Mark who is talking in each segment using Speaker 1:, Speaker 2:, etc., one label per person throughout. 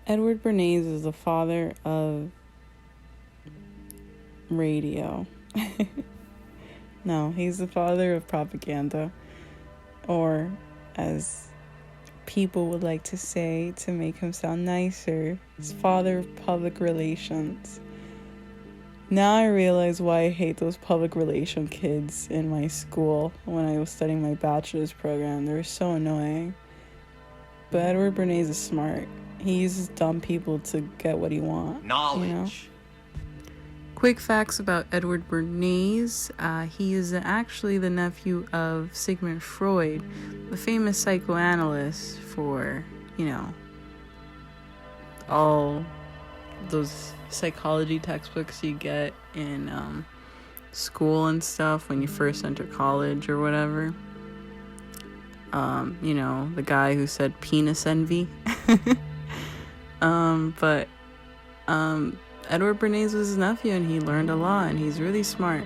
Speaker 1: Edward Bernays is the father of radio. No, he's the father of propaganda, or as people would like to say to make him sound nicer, he's father of public relations. Now I realize why I hate those public relation kids in my school when I was studying my bachelor's program. They were so annoying. But Edward Bernays is smart. He uses dumb people to get what he wants.
Speaker 2: Knowledge.
Speaker 1: You know? Quick facts about Edward Bernays. He is actually the nephew of Sigmund Freud, the famous psychoanalyst for, all those psychology textbooks you get in school and stuff when you first enter college or whatever. The guy who said penis envy. But Edward Bernays was his nephew, and he learned a lot, and he's really smart.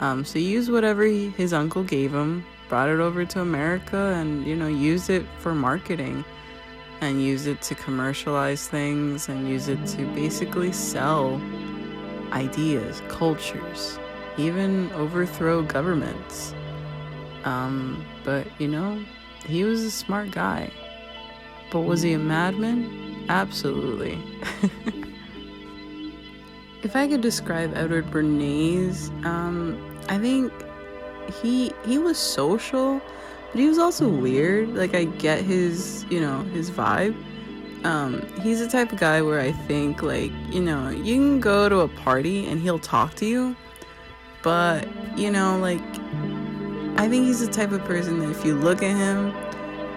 Speaker 1: So he used whatever his uncle gave him, brought it over to America, and, used it for marketing, and used it to commercialize things, and used it to basically sell ideas, cultures, even overthrow governments. But, he was a smart guy. But was he a madman? Absolutely. If I could describe Edward Bernays, I think he was social, but he was also weird. Like, I get his vibe. He's the type of guy where I think, you can go to a party and he'll talk to you, but, I think he's the type of person that if you look at him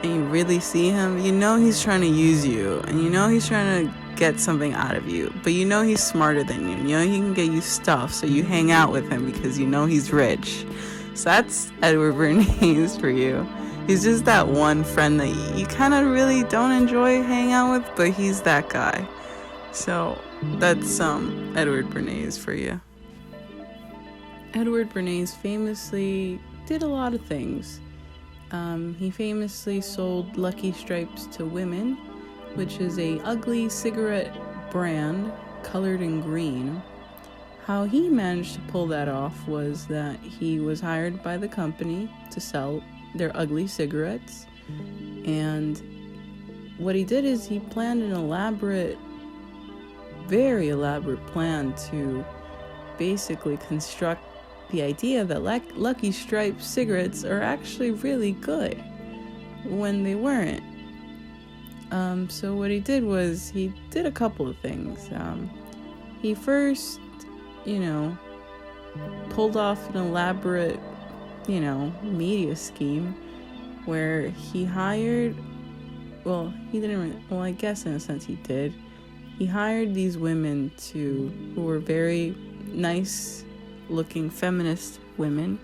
Speaker 1: and you really see him, he's trying to use you, and he's trying to get something out of you, but he's smarter than you. He can get you stuff, so you hang out with him because he's rich. So that's Edward Bernays for you. He's just that one friend that you kind of really don't enjoy hanging out with, but he's that guy. So that's Edward Bernays for you. Edward Bernays famously did a lot of things. He famously sold Lucky Stripes to women, which is a ugly cigarette brand colored in green. How he managed to pull that off was that he was hired by the company to sell their ugly cigarettes, and what he did is he planned an very elaborate plan to basically construct the idea that Lucky Stripes cigarettes are actually really good when they weren't. So what he did was he did a couple of things. He first, pulled off an elaborate, media scheme where he hired, I guess in a sense he did. He hired these women who were very nice looking feminist women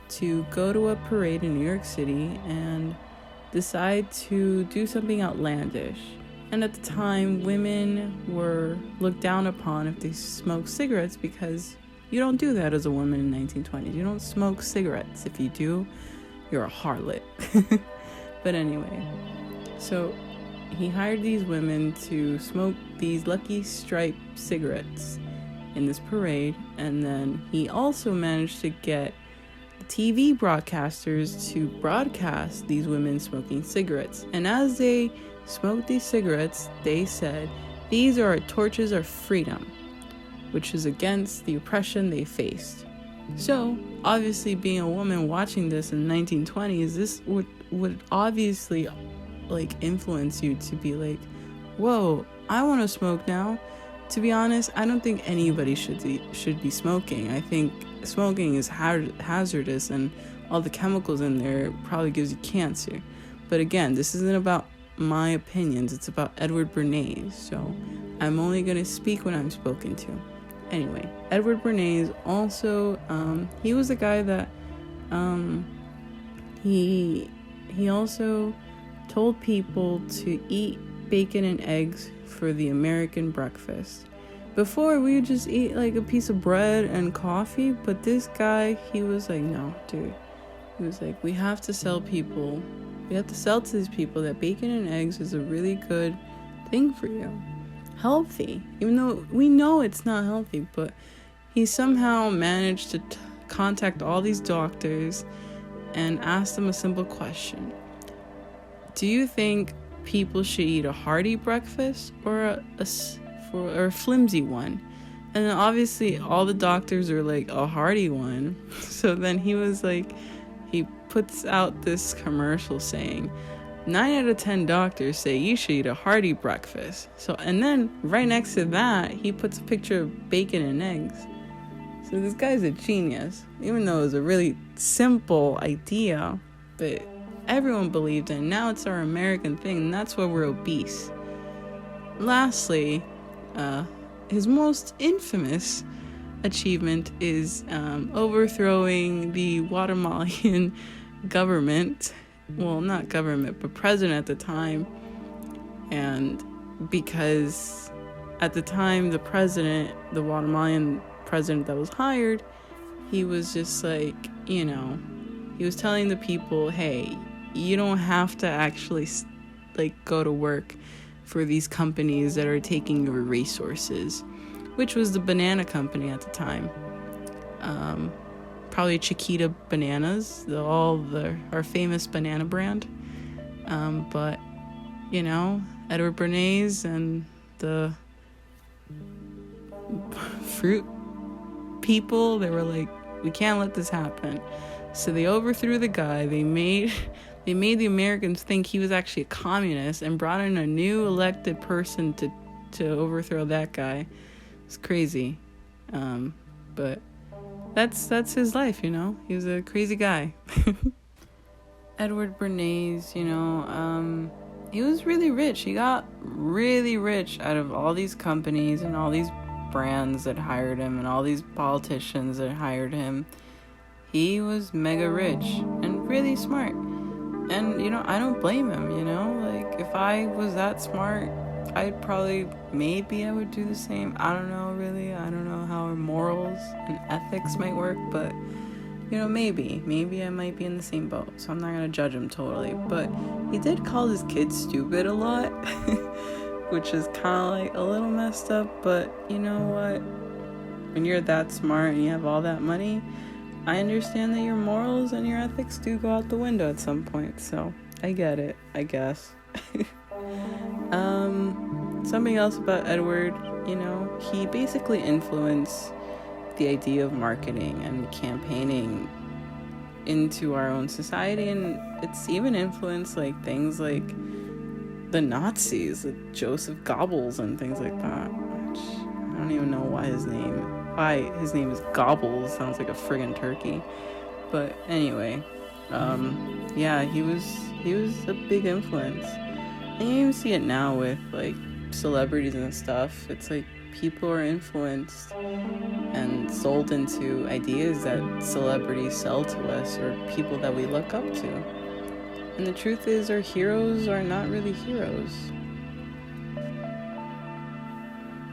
Speaker 1: to go to a parade in New York City and decide to do something outlandish. And at the time, women were looked down upon if they smoked cigarettes, because you don't do that as a woman in the 1920s. You don't smoke cigarettes. If you do, you're a harlot. But anyway, so he hired these women to smoke these Lucky Stripe cigarettes in this parade, and then he also managed to get TV broadcasters to broadcast these women smoking cigarettes. And as they smoked these cigarettes, they said, "These are our torches of freedom," which is against the oppression they faced. So, obviously, being a woman watching this in the 1920s, this would obviously influence you to be like, whoa, I want to smoke now. To be honest, I don't think anybody should be smoking. I think smoking is hazardous, and all the chemicals in there probably gives you cancer. But again, this isn't about my opinions. It's about Edward Bernays. So I'm only going to speak when I'm spoken to. Anyway, Edward Bernays also, he was a guy that he also told people to eat bacon and eggs for the American breakfast. Before, we would just eat a piece of bread and coffee, but this guy, he was like, no, dude. He was like, we have to tell to these people that bacon and eggs is a really good thing for you. Healthy. Even though we know it's not healthy, but he somehow managed to contact all these doctors and ask them a simple question. Do you think people should eat a hearty breakfast or a flimsy one? And then obviously all the doctors are like, a hearty one. So then he was like, he puts out this commercial saying, 9 out of 10 doctors say you should eat a hearty breakfast. So, and then right next to that, he puts a picture of bacon and eggs. So this guy's a genius, even though it was a really simple idea, but everyone believed in. Now it's our American thing, and that's why we're obese. Lastly, his most infamous achievement is overthrowing the Guatemalan government. Well, not government, but president at the time. And because at the time, the Guatemalan president that was hired, he was just like, he was telling the people, hey, you don't have to actually go to work for these companies that are taking your resources, which was the banana company at the time. Probably Chiquita Bananas, our famous banana brand. But, Edward Bernays and the fruit people, they were like, we can't let this happen. So they overthrew the guy. They made the Americans think he was actually a communist and brought in a new elected person to overthrow that guy. It's crazy. But that's his life, He was a crazy guy. Edward Bernays, he was really rich. He got really rich out of all these companies and all these brands that hired him and all these politicians that hired him. He was mega rich and really smart. And, I don't blame him, if I was that smart, I'd probably, maybe I would do the same. I don't know, really. I don't know how our morals and ethics might work, but, maybe I might be in the same boat. So I'm not going to judge him totally. But he did call his kids stupid a lot, which is kind of a little messed up. But you know what? When you're that smart and you have all that money, I understand that your morals and your ethics do go out the window at some point. So I get it, I guess. Something else about Edward, he basically influenced the idea of marketing and campaigning into our own society, and it's even influenced things like the Nazis, like Joseph Goebbels and things like that, which I don't even know why his name is Goebbels. Sounds like a friggin' turkey. But anyway, he was a big influence. And you even see it now with celebrities and stuff. It's people are influenced and sold into ideas that celebrities sell to us, or people that we look up to. And the truth is, our heroes are not really heroes.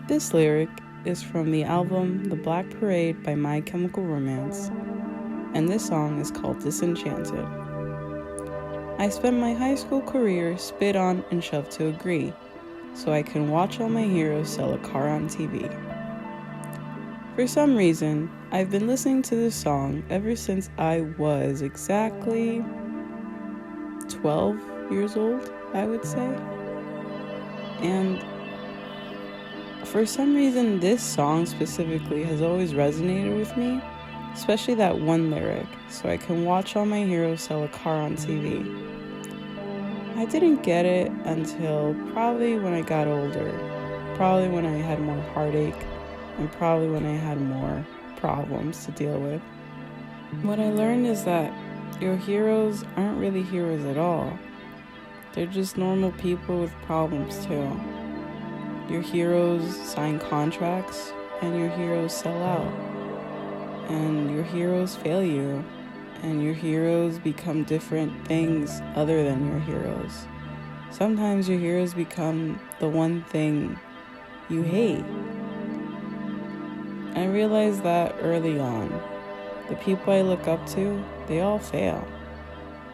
Speaker 1: This lyric is from the album The Black Parade by My Chemical Romance, and this song is called Disenchanted. I spent my high school career spit on and shoved to agree, so I can watch all my heroes sell a car on TV. For some reason, I've been listening to this song ever since I was exactly 12 years old, I would say. And for some reason, this song specifically has always resonated with me, especially that one lyric, so I can watch all my heroes sell a car on TV. I didn't get it until probably when I got older, probably when I had more heartache, and probably when I had more problems to deal with. What I learned is that your heroes aren't really heroes at all. They're just normal people with problems too. Your heroes sign contracts, and your heroes sell out. And your heroes fail you. And your heroes become different things other than your heroes. Sometimes your heroes become the one thing you hate. I realized that early on. The people I look up to, they all fail.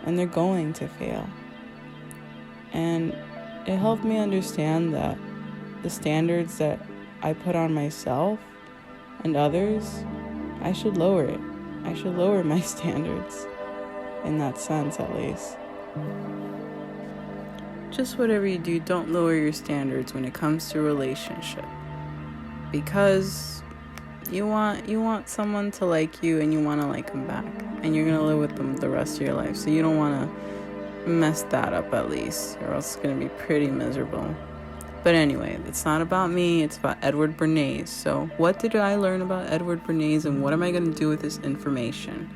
Speaker 1: And they're going to fail. And it helped me understand that the standards that I put on myself and others, I should lower it. I should lower my standards, in that sense at least. Just whatever you do, don't lower your standards when it comes to a relationship, because you want someone to like you, and you want to like them back, and you're gonna live with them the rest of your life, so you don't want to mess that up, at least, or else it's gonna be pretty miserable. But anyway, it's not about me, it's about Edward Bernays. So what did I learn about Edward Bernays, and what am I going to do with this information?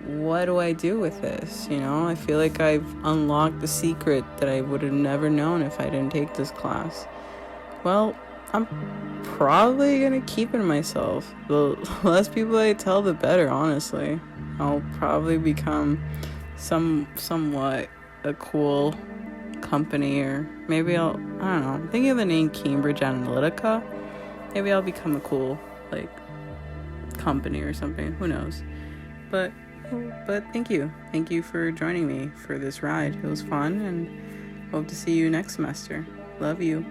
Speaker 1: What do I do with this? I feel like I've unlocked the secret that I would have never known if I didn't take this class. Well, I'm probably going to keep it to myself. The less people I tell, the better, honestly. I'll probably become somewhat a cool company, or maybe I don't know, I'm thinking of the name Cambridge Analytica. Maybe I'll become a cool company or something, who knows. But thank you for joining me for this ride. It was fun, and hope to see you next semester. Love you.